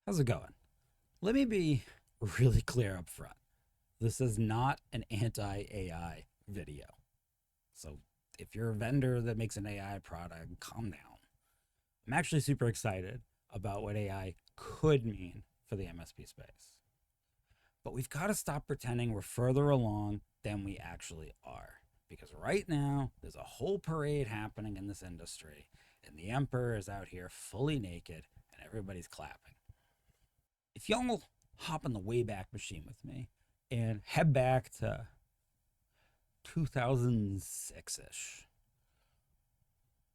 How's it going? Let me be really clear up front. This is not an anti AI video. So if you're a vendor that makes an AI product, calm down. I'm actually super excited about what AI could mean for the MSP space. But we've got to stop pretending we're further along than we actually are. Because right now, there's a whole parade happening in this industry, and the emperor is out here fully naked, and everybody's clapping. If y'all hop in the Wayback Machine with me and head back to 2006 ish,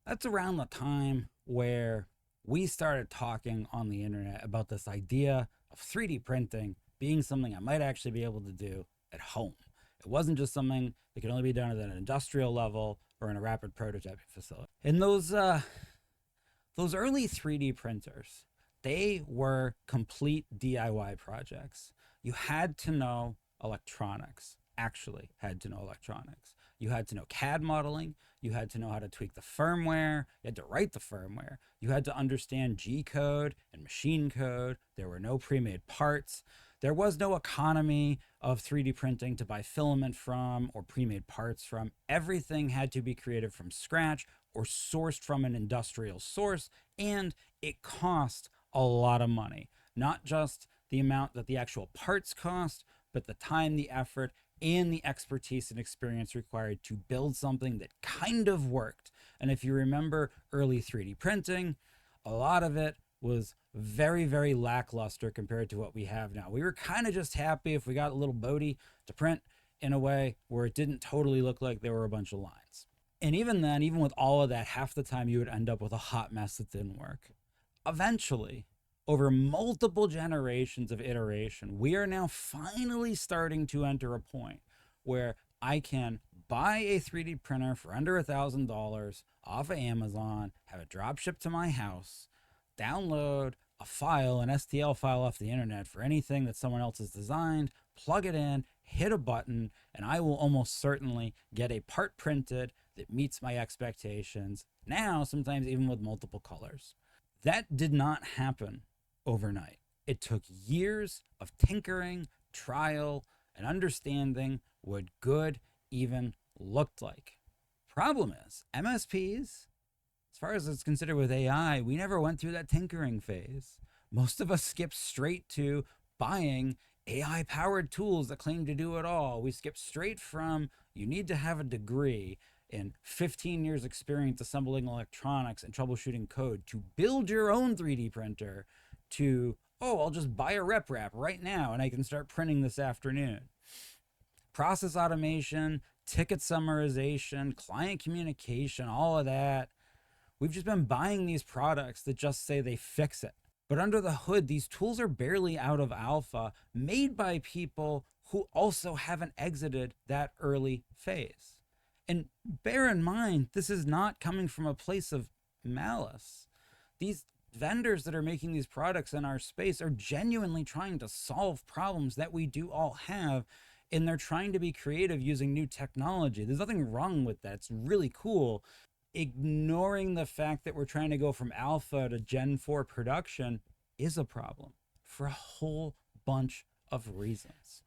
that's around the time where we started talking on the internet about this idea of 3D printing being something I might actually be able to do at home. It wasn't just something that could only be done at an industrial level or in a rapid prototyping facility. And those early 3D printers, they were complete DIY projects. You had to know electronics, actually had to know electronics. You had to know CAD modeling. You had to know how to tweak the firmware. You had to write the firmware. You had to understand G code and machine code. There were no pre-made parts. There was no economy of 3D printing to buy filament from or pre-made parts from. Everything had to be created from scratch or sourced from an industrial source, and it cost a lot of money. Not just the amount that the actual parts cost, but the time, the effort, and the expertise and experience required to build something that kind of worked. And if you remember early 3D printing, a lot of it was very, very lackluster compared to what we have now. We were kind of just happy if we got a little Bodhi to print in a way where it didn't totally look like there were a bunch of lines. And even then, even with all of that, half the time you would end up with a hot mess that didn't work. Eventually, over multiple generations of iteration, we are now finally starting to enter a point where I can buy a 3D printer for under $1,000 off of Amazon, have it drop shipped to my house, download a file, an STL file off the internet for anything that someone else has designed, plug it in, hit a button, and I will almost certainly get a part printed that meets my expectations. Now, sometimes even with multiple colors. That did not happen overnight. It took years of tinkering, trial, and understanding what good even looked like. Problem is, MSPs, as far as it's considered with AI, we never went through that tinkering phase. Most of us skipped straight to buying AI powered tools that claim to do it all. We skipped straight from you need to have a degree and 15 years experience assembling electronics and troubleshooting code to build your own 3D printer to, oh, I'll just buy a rep wrap right now and I can start printing this afternoon. Process automation, ticket summarization, client communication, all of that. We've just been buying these products that just say they fix it. But under the hood, these tools are barely out of alpha, made by people who also haven't exited that early phase. And bear in mind, this is not coming from a place of malice. These vendors that are making these products in our space are genuinely trying to solve problems that we do all have, and they're trying to be creative using new technology. There's nothing wrong with that. It's really cool. Ignoring the fact that we're trying to go from alpha to Gen 4 production is a problem for a whole bunch of reasons.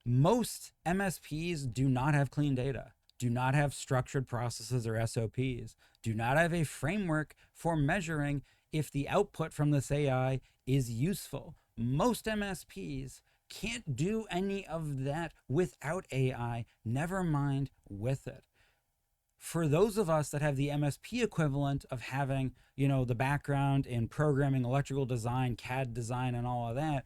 Most MSPs do not have clean data, do not have structured processes or SOPs, do not have a framework for measuring if the output from this AI is useful. Most MSPs can't do any of that without AI, never mind with it. For those of us that have the MSP equivalent of having, the background in programming, electrical design, CAD design, and all of that,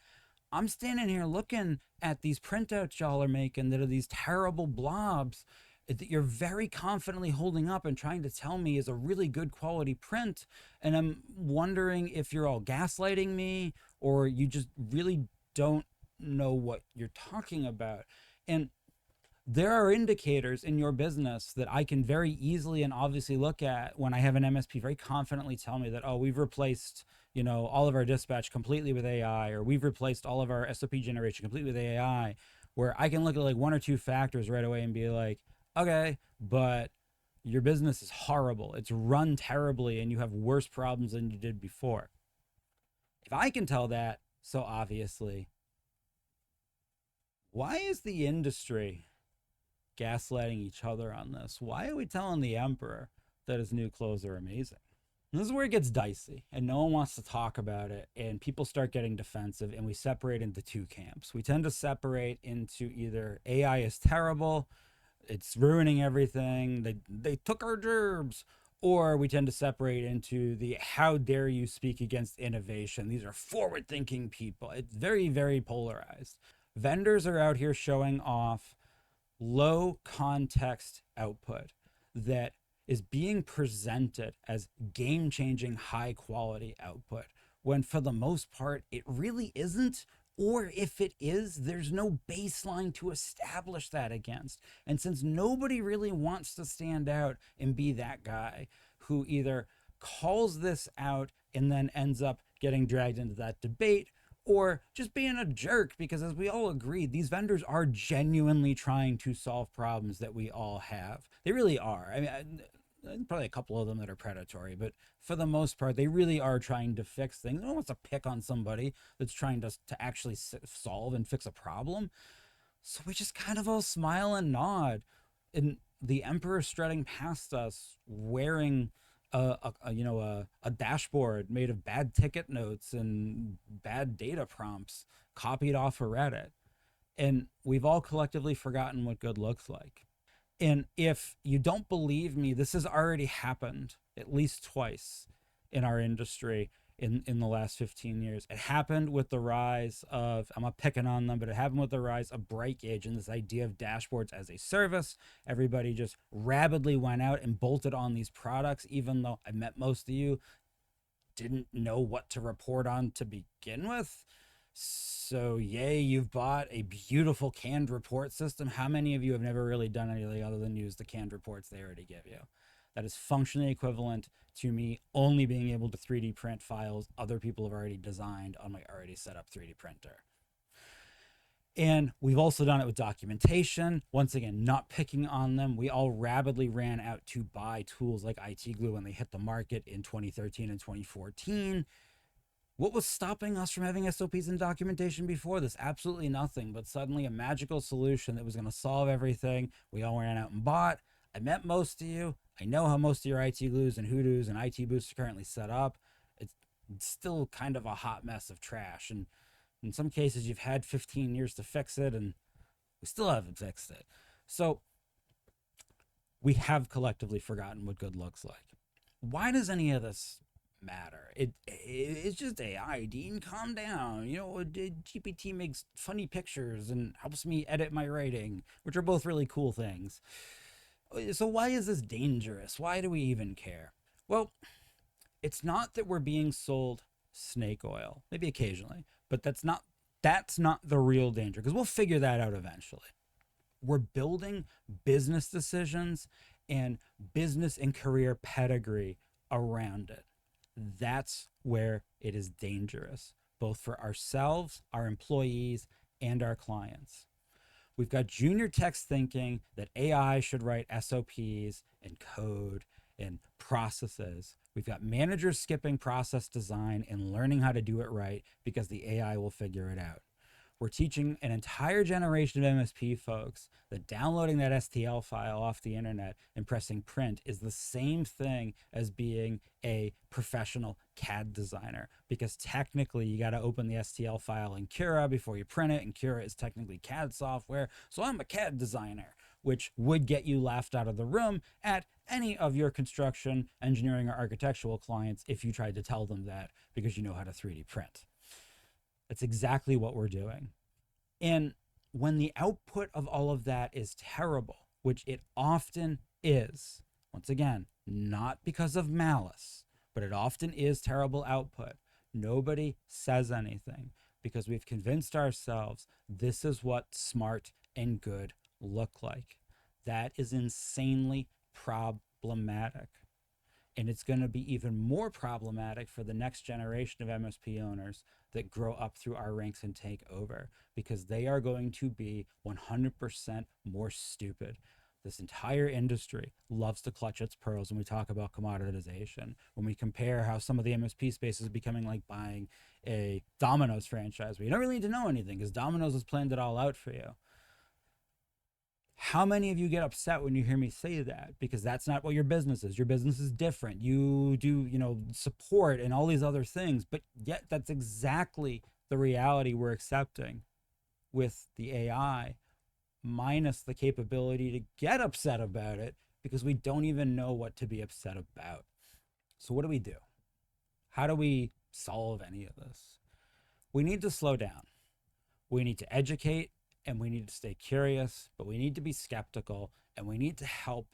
I'm standing here looking at these printouts y'all are making that are these terrible blobs that you're very confidently holding up and trying to tell me is a really good quality print. And I'm wondering if you're all gaslighting me or you just really don't know what you're talking about. And there are indicators in your business that I can very easily and obviously look at when I have an MSP very confidently tell me that, oh, we've replaced, all of our dispatch completely with AI, or we've replaced all of our SOP generation completely with AI, where I can look at like one or two factors right away and be like, okay, but your business is horrible. It's run terribly and you have worse problems than you did before. If I can tell that, So obviously, why is the industry gaslighting each other on this? Why are we telling the emperor that his new clothes are amazing? And this is where it gets dicey, and no one wants to talk about it, and people start getting defensive, and we separate into two camps. We tend to separate into either AI is terrible, it's ruining everything, they took our gerbs, or we tend to separate into the how dare you speak against innovation. These are forward thinking people. It's very, very polarized. Vendors are out here showing off low context output that is being presented as game changing, high quality output, when for the most part, it really isn't. Or if it is, there's no baseline to establish that against. And since nobody really wants to stand out and be that guy who either calls this out and then ends up getting dragged into that debate, or just being a jerk, because as we all agree, these vendors are genuinely trying to solve problems that we all have. They really are. I mean, probably a couple of them that are predatory, but for the most part, they really are trying to fix things. No one wants to pick on somebody that's trying to actually solve and fix a problem. So we just kind of all smile and nod. And the emperor strutting past us wearing a dashboard made of bad ticket notes and bad data prompts copied off of Reddit. And we've all collectively forgotten what good looks like. And if you don't believe me, this has already happened at least twice in our industry in the last 15 years. It happened with the rise of, I'm not picking on them, but it happened with the rise of Breakage and this idea of dashboards as a service. Everybody just rabidly went out and bolted on these products, even though I met most of you didn't know what to report on to begin with. So, yay, you've bought a beautiful canned report system. How many of you have never really done anything other than use the canned reports they already give you? That is functionally equivalent to me only being able to 3D print files other people have already designed on my already set up 3D printer. And we've also done it with documentation. Once again, not picking on them. We all rapidly ran out to buy tools like IT Glue when they hit the market in 2013 and 2014. What was stopping us from having SOPs and documentation before this? Absolutely nothing, but suddenly a magical solution that was going to solve everything. We all ran out and bought. I met most of you. I know how most of your IT glues and hoodoos and IT boosts are currently set up. It's still kind of a hot mess of trash. And in some cases, you've had 15 years to fix it, and we still haven't fixed it. So we have collectively forgotten what good looks like. Why does any of this matter? It's just AI, Dean. Calm down. You know, GPT makes funny pictures and helps me edit my writing, which are both really cool things. So why is this dangerous? Why do we even care? Well, it's not that we're being sold snake oil. Maybe occasionally, but that's not the real danger, because we'll figure that out eventually. We're building business decisions and business and career pedigree around it. That's where it is dangerous, both for ourselves, our employees, and our clients. We've got junior techs thinking that AI should write SOPs and code and processes. We've got managers skipping process design and learning how to do it right because the AI will figure it out. We're teaching an entire generation of MSP folks that downloading that STL file off the internet and pressing print is the same thing as being a professional CAD designer, because technically you got to open the STL file in Cura before you print it, and Cura is technically CAD software. So I'm a CAD designer, which would get you laughed out of the room at any of your construction, engineering, or architectural clients if you tried to tell them that because you know how to 3D print. That's exactly what we're doing. And when the output of all of that is terrible, which it often is, once again, not because of malice, but it often is terrible output, nobody says anything because we've convinced ourselves this is what smart and good look like. That is insanely problematic. And it's going to be even more problematic for the next generation of MSP owners that grow up through our ranks and take over, because they are going to be 100% more stupid. this entire industry loves to clutch its pearls when we talk about commoditization. When we compare how some of the MSP space is becoming like buying a Domino's franchise, where you don't really need to know anything because Domino's has planned it all out for you. How many of you get upset when you hear me say that? Because that's not what your business is. Your business is different. You do, support and all these other things, but yet that's exactly the reality we're accepting with the AI, minus the capability to get upset about it because we don't even know what to be upset about. So what do? How do we solve any of this? We need to slow down. We need to educate and we need to stay curious, but we need to be skeptical and we need to help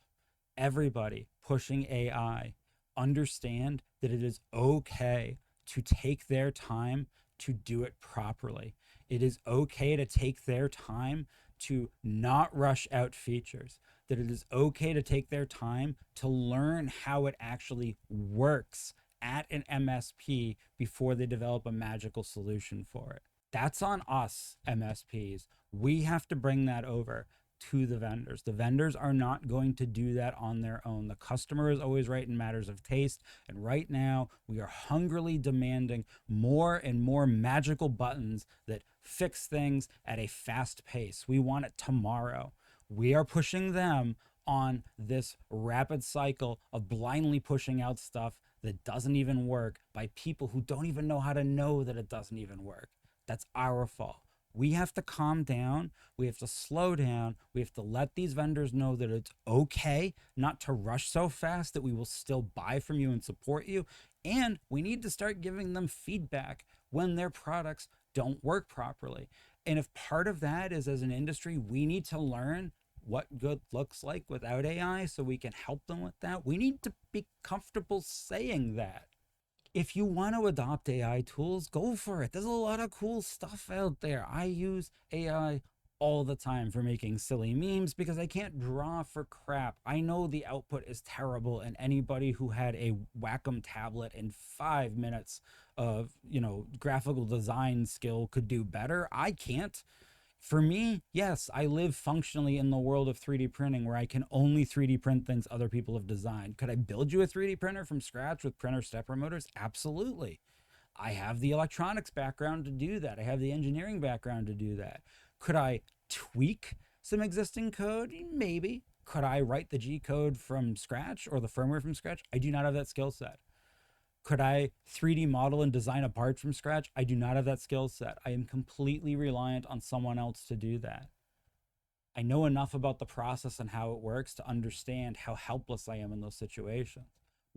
everybody pushing AI understand that it is okay to take their time to do it properly. It is okay to take their time to not rush out features, that it is okay to take their time to learn how it actually works at an MSP before they develop a magical solution for it. That's on us, MSPs. We have to bring that over to the vendors. The vendors are not going to do that on their own. The customer is always right in matters of taste. And right now, we are hungrily demanding more and more magical buttons that fix things at a fast pace. We want it tomorrow. We are pushing them on this rapid cycle of blindly pushing out stuff that doesn't even work by people who don't even know how to know that it doesn't even work. That's our fault. We have to calm down. We have to slow down. We have to let these vendors know that it's okay not to rush so fast that we will still buy from you and support you. And we need to start giving them feedback when their products don't work properly. And if part of that is, as an industry, we need to learn what good looks like without AI so we can help them with that, we need to be comfortable saying that. If you want to adopt AI tools, go for it. There's a lot of cool stuff out there. I use AI all the time for making silly memes because I can't draw for crap. I know the output is terrible, and anybody who had a Wacom tablet in 5 minutes of, graphical design skill could do better. I can't. For me, yes, I live functionally in the world of 3D printing where I can only 3D print things other people have designed. Could I build you a 3D printer from scratch with printer stepper motors? Absolutely. I have the electronics background to do that. I have the engineering background to do that. Could I tweak some existing code? Maybe. Could I write the G code from scratch or the firmware from scratch? I do not have that skill set. Could I 3D model and design a part from scratch? I do not have that skill set. I am completely reliant on someone else to do that. I know enough about the process and how it works to understand how helpless I am in those situations.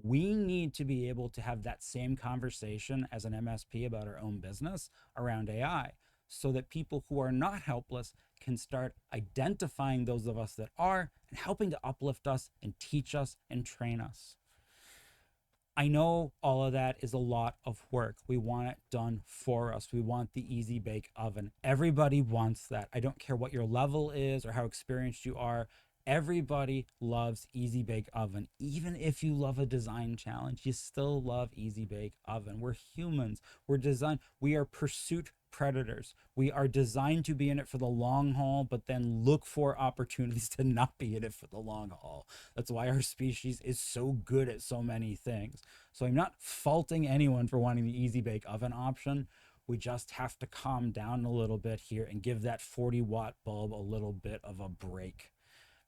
We need to be able to have that same conversation as an MSP about our own business around AI so that people who are not helpless can start identifying those of us that are and helping to uplift us and teach us and train us. I know all of that is a lot of work. We want it done for us. We want the easy bake oven. Everybody wants that. I don't care what your level is or how experienced you are. Everybody loves easy bake oven. Even if you love a design challenge, you still love easy bake oven. We're humans. We are pursuit predators. We are designed to be in it for the long haul, but then look for opportunities to not be in it for the long haul. That's why our species is so good at so many things. So I'm not faulting anyone for wanting the easy bake oven option. We just have to calm down a little bit here and give that 40-watt bulb a little bit of a break.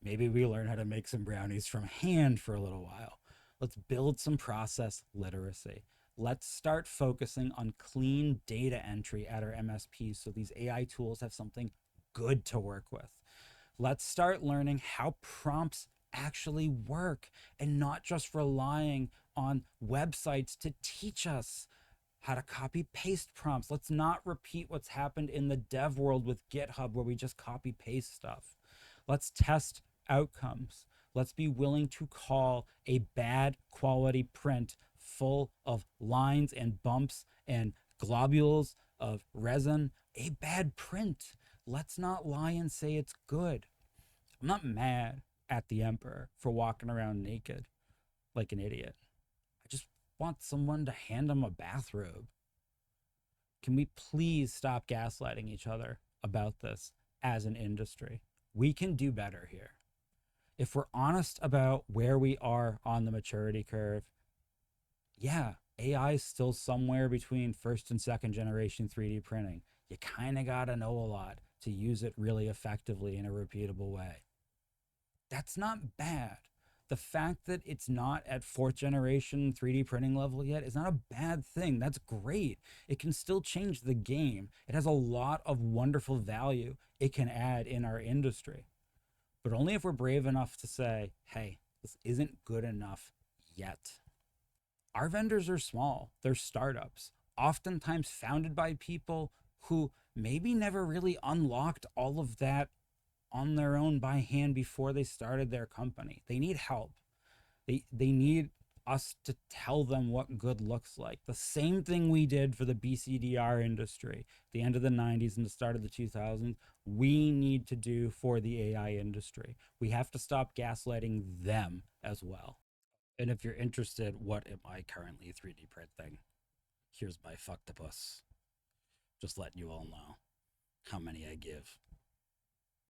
Maybe we learn how to make some brownies from hand for a little while. Let's build some process literacy. Let's start focusing on clean data entry at our MSPs so these AI tools have something good to work with. Let's start learning how prompts actually work and not just relying on websites to teach us how to copy paste prompts. Let's not repeat what's happened in the dev world with GitHub where we just copy paste stuff. Let's test outcomes. Let's be willing to call a bad quality print full of lines and bumps and globules of resin a bad print. Let's not lie and say it's good. I'm not mad at the emperor for walking around naked like an idiot. I just want someone to hand him a bathrobe. Can we please stop gaslighting each other about this as an industry? We can do better here. If we're honest about where we are on the maturity curve, yeah, AI is still somewhere between first and second generation 3D printing. You kind of got to know a lot to use it really effectively in a repeatable way. That's not bad. The fact that it's not at fourth generation 3D printing level yet is not a bad thing. That's great. It can still change the game. It has a lot of wonderful value it can add in our industry, but only if we're brave enough to say, hey, this isn't good enough yet. Our vendors are small, they're startups, oftentimes founded by people who maybe never really unlocked all of that on their own by hand before they started their company. They need help. They need us to tell them what good looks like. The same thing we did for the BCDR industry, the end of the 90s and the start of the 2000s, we need to do for the AI industry. We have to stop gaslighting them as well. And if you're interested, what am I currently 3D printing? Here's my Fucktopus. Just letting you all know how many I give.